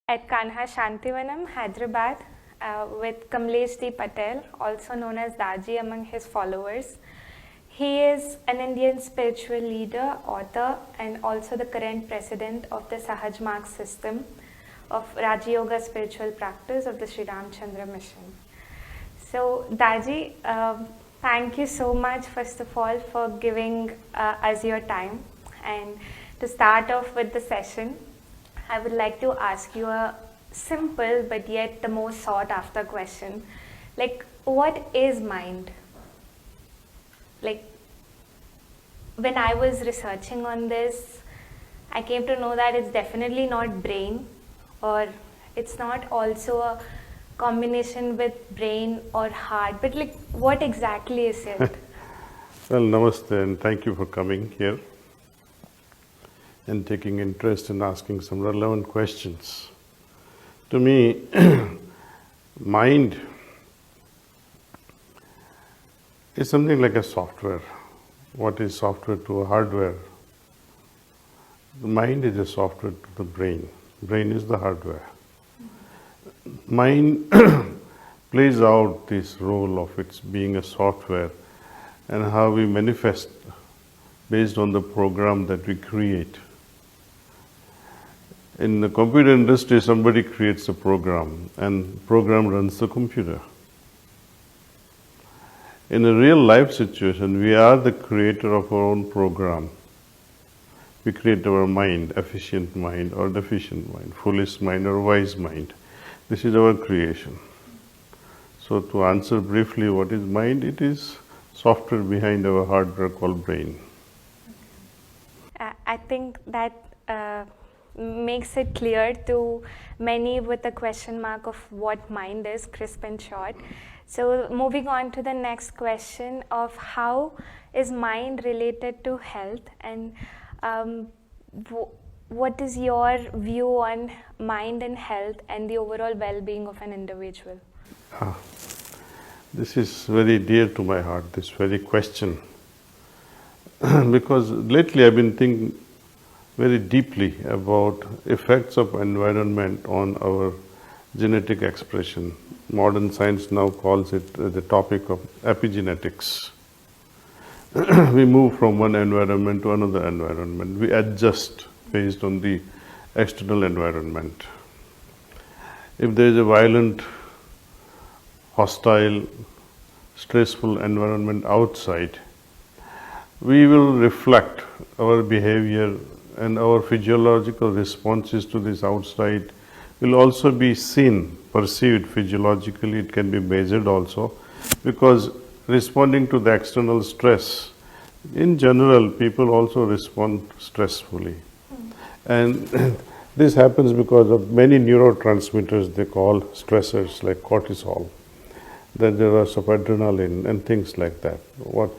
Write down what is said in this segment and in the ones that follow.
at Kanha Shantivanam, Hyderabad, with Kamalesh Patel, also known as Daaji among his followers. He is an Indian spiritual leader, author, and also the current president of the Sahaj Marg system of Raja Yoga spiritual practice of the Sri Ramchandra Mission. So, Daaji, thank you so much, first of all, for giving us your time. And to start off with the session, I would like to ask you a simple but yet the most sought after question. Like, what is mind? Like, when I was researching on this, I came to know that it's definitely not brain, or it's not also a combination with brain or heart, but like, what exactly is it? Well, namaste, and thank you for coming here and taking interest in asking some relevant questions. To me, mind is something like a software. What is software to a hardware? The mind is a software to the brain. Brain is the hardware. Mind plays out this role of its being a software and how we manifest based on the program that we create. In the computer industry, somebody creates a program and program runs the computer. In a real life situation, we are the creator of our own program. We create our mind, efficient mind or deficient mind, foolish mind or wise mind. This is our creation. So to answer briefly what is mind, it is software behind our hardware called brain. I think that makes it clear to many with a question mark of what mind is, crisp and short. So moving on to the next question of how is mind related to health, and what is your view on mind and health and the overall well-being of an individual? This is very dear to my heart, this very question. Because lately I've been thinking very deeply about effects of environment on our genetic expression. Modern science now calls it the topic of epigenetics. We move from one environment to another environment. We adjust based on the external environment. If there is a violent, hostile, stressful environment outside, we will reflect our behavior, and our physiological responses to this outside will also be seen, perceived physiologically. It can be measured also, because responding to the external stress, in general, people also respond stressfully. And this happens because of many neurotransmitters they call stressors, like cortisol. Then there are of adrenaline and things like that. What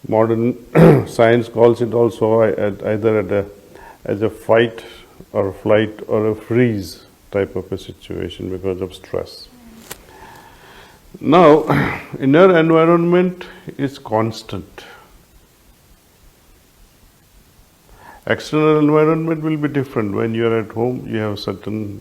modern science calls it also either as a fight or flight or a freeze type of a situation because of stress. Now, inner environment is constant. External environment will be different. When you are at home, you have certain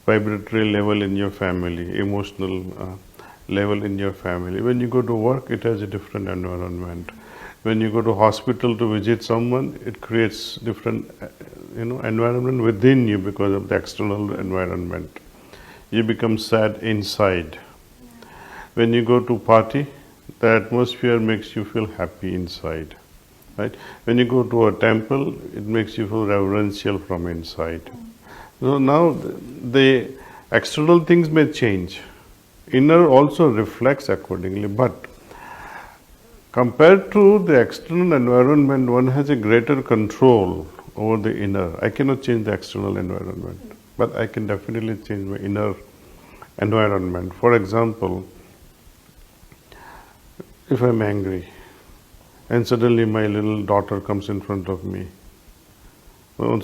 vibratory level in your family, emotional level in your family. When you go to work, it has a different environment. When you go to hospital to visit someone, it creates different environment within you because of the external environment. You become sad inside. When you go to party, the atmosphere makes you feel happy inside. Right? When you go to a temple, it makes you feel reverential from inside. So now the external things may change. Inner also reflects accordingly, but compared to the external environment, one has a greater control over the inner. I cannot change the external environment, but I can definitely change my inner environment. For example, if I'm angry and suddenly my little daughter comes in front of me,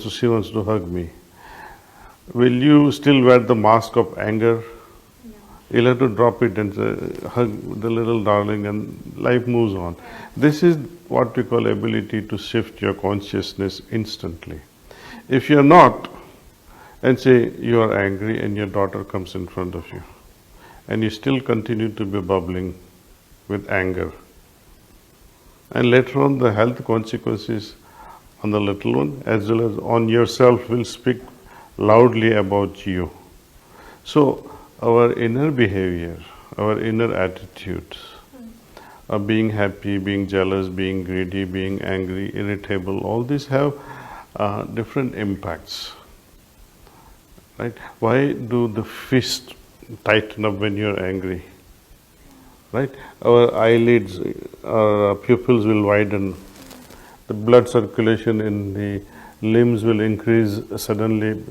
she wants to hug me, will you still wear the mask of anger? You'll have to drop it and hug the little darling, and life moves on. This is what we call ability to shift your consciousness instantly. If you're not, And say you are angry and your daughter comes in front of you, and you still continue to be bubbling with anger. And later on, the health consequences on the little one as well as on yourself will speak loudly about you. So, our inner behavior, our inner attitudes of being happy, being jealous, being greedy, being angry, irritable, all these have different impacts. Right? Why do the fist tighten up when you're angry? Right? Our eyelids, our pupils will widen. The blood circulation in the limbs will increase suddenly.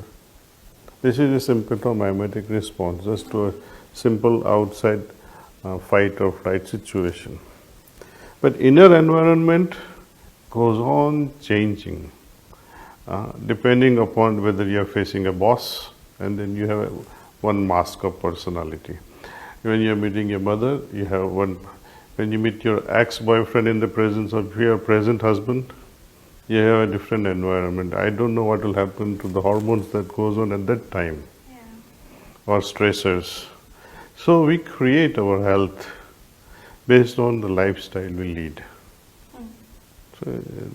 This is a symptomatic response just to a simple outside fight or flight situation. But inner environment goes on changing depending upon whether you are facing a boss and then you have one mask of personality. When you are meeting your mother, you have one. When you meet your ex-boyfriend in the presence of your present husband, you have a different environment. I don't know what will happen to the hormones that goes on at that time, or stressors. So we create our health based on the lifestyle we lead. So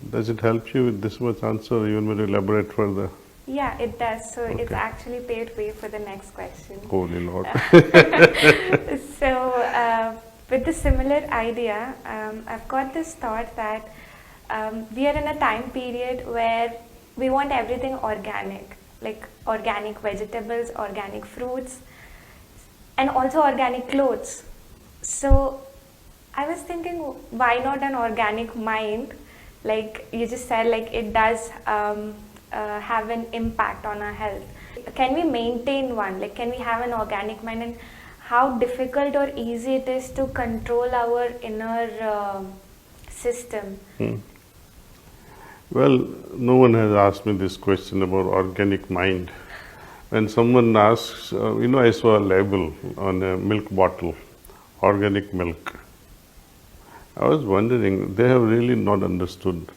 does it help you with this much answer, or you want me to elaborate further? Yeah, it does. So Okay. it's actually paved way for the next question. Holy Lord. So with the similar idea, I've got this thought that we are in a time period where we want everything organic, like organic vegetables, organic fruits, and also organic clothes. So I was thinking, why not an organic mind? Like you just said, like it does have an impact on our health. Can we maintain one? Like, can we have an organic mind? And how difficult or easy it is to control our inner system? Well, no one has asked me this question about organic mind. When someone asks, I saw a label on a milk bottle, organic milk. I was wondering, they have really not understood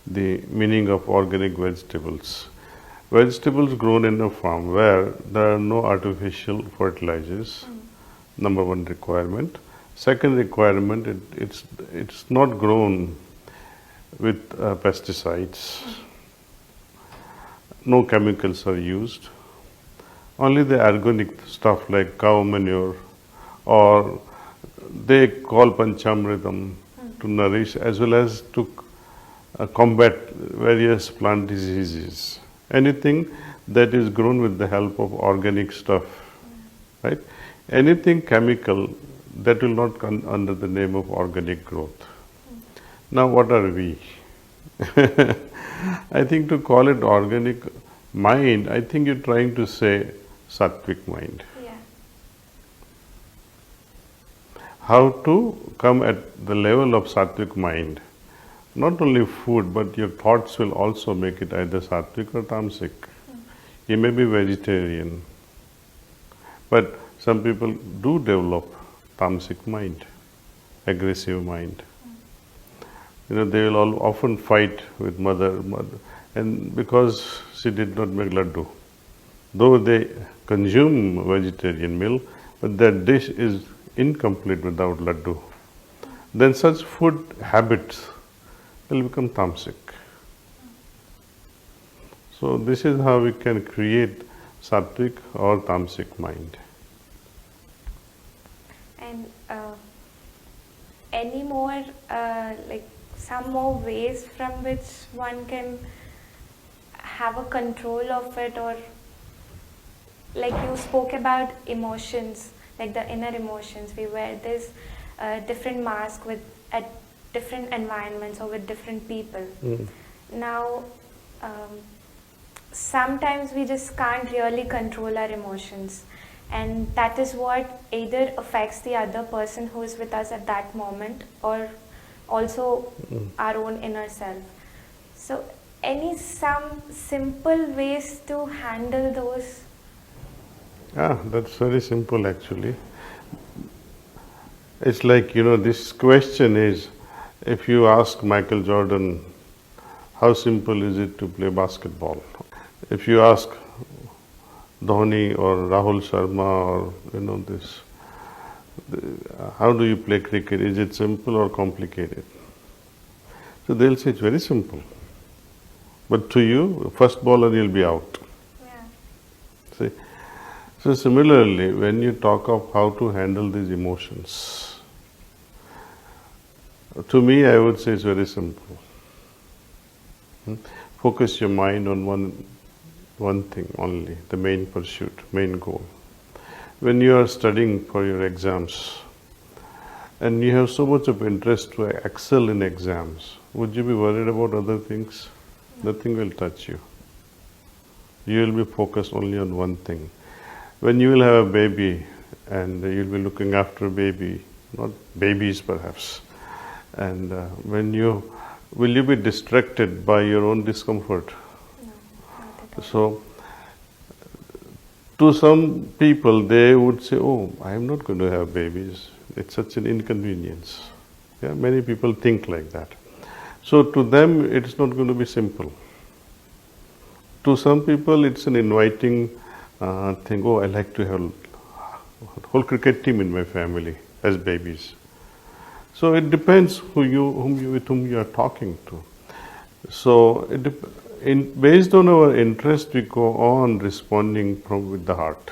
the meaning of organic vegetables. Vegetables grown in a farm where there are no artificial fertilizers, number one requirement. Second requirement, it's not grown with pesticides. No chemicals are used. Only the organic stuff like cow manure, or they call panchamritam to nourish as well as to combat various plant diseases. Anything that is grown with the help of organic stuff, right? Anything chemical, that will not come under the name of organic growth. Now, what are we? I think to call it organic mind, I think you're trying to say sattvic mind. Yeah. How to come at the level of sattvic mind? Not only food, but your thoughts will also make it either sattvic or tamasic. You may be vegetarian, but some people do develop tamasic mind, aggressive mind. They will often fight with mother, and because she did not make laddu. Though they consume vegetarian meal, but their dish is incomplete without laddu. Then such food habits will become tamasic. So this is how we can create sattvic or tamasic mind. And any more, some more ways from which one can have a control of it, or like you spoke about emotions, like the inner emotions. We wear this different mask at different environments or with different people. Now, sometimes we just can't really control our emotions, and that is what either affects the other person who is with us at that moment, or also our own inner self. So some simple ways to handle those? That's very simple actually. It's like, this question is, if you ask Michael Jordan, how simple is it to play basketball? If you ask Dhoni or Rahul Sharma or this. How do you play cricket? Is it simple or complicated? So they'll say it's very simple. But to you, first bowler you'll be out. Yeah. See? So similarly, when you talk of how to handle these emotions, to me I would say it's very simple. Focus your mind on one thing only, the main pursuit, main goal. When you are studying for your exams and you have so much of interest to excel in exams, would you be worried about other things? Nothing will touch you. You will be focused only on one thing. When you will have a baby and you'll be looking after a baby, not babies perhaps, and will you be distracted by your own discomfort? No, not at all. So, to some people, they would say, "Oh, I am not going to have babies. It's such an inconvenience." Yeah, many people think like that. So, to them, it's not going to be simple. To some people, it's an inviting thing. Oh, I like to have a whole cricket team in my family as babies. So it depends with whom you are talking to. So based on our interest, we go on responding with the heart.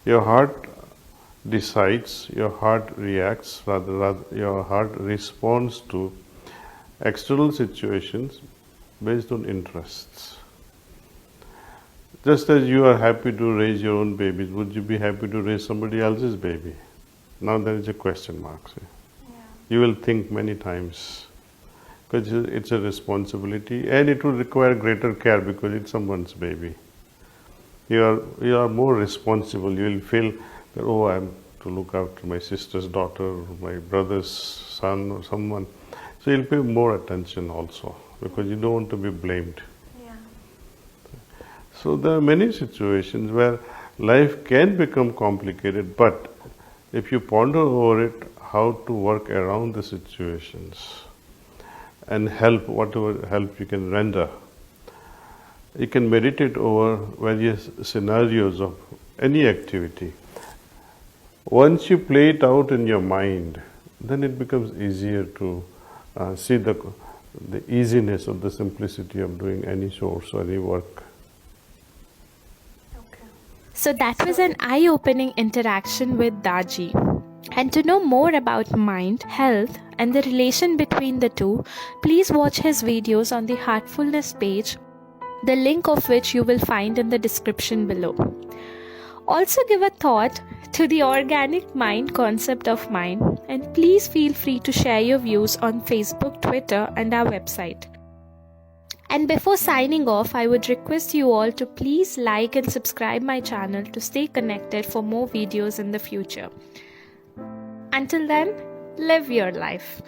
Your heart decides, your heart reacts, rather your heart responds to external situations based on interests. Just as you are happy to raise your own babies, would you be happy to raise somebody else's baby? Now there is a question mark. See? Yeah. You will think many times because it's a responsibility and it will require greater care because it's someone's baby. You are more responsible. You will feel that, oh, I am to look after my sister's daughter, or my brother's son or someone. So you'll pay more attention also because you don't want to be blamed. Yeah. So there are many situations where life can become complicated, but if you ponder over it, how to work around the situations and help, whatever help you can render, you can meditate over various scenarios of any activity. Once you play it out in your mind, then it becomes easier to see the easiness of the simplicity of doing any source or any work. Okay. So that was an eye-opening interaction with Daaji. And to know more about mind, health, and the relation between the two, please watch his videos on the Heartfulness page, the link of which you will find in the description below. Also give a thought to the organic mind concept of mine, and please feel free to share your views on Facebook, Twitter, and our website. And before signing off, I would request you all to please like and subscribe my channel to stay connected for more videos in the future. Until then, live your life.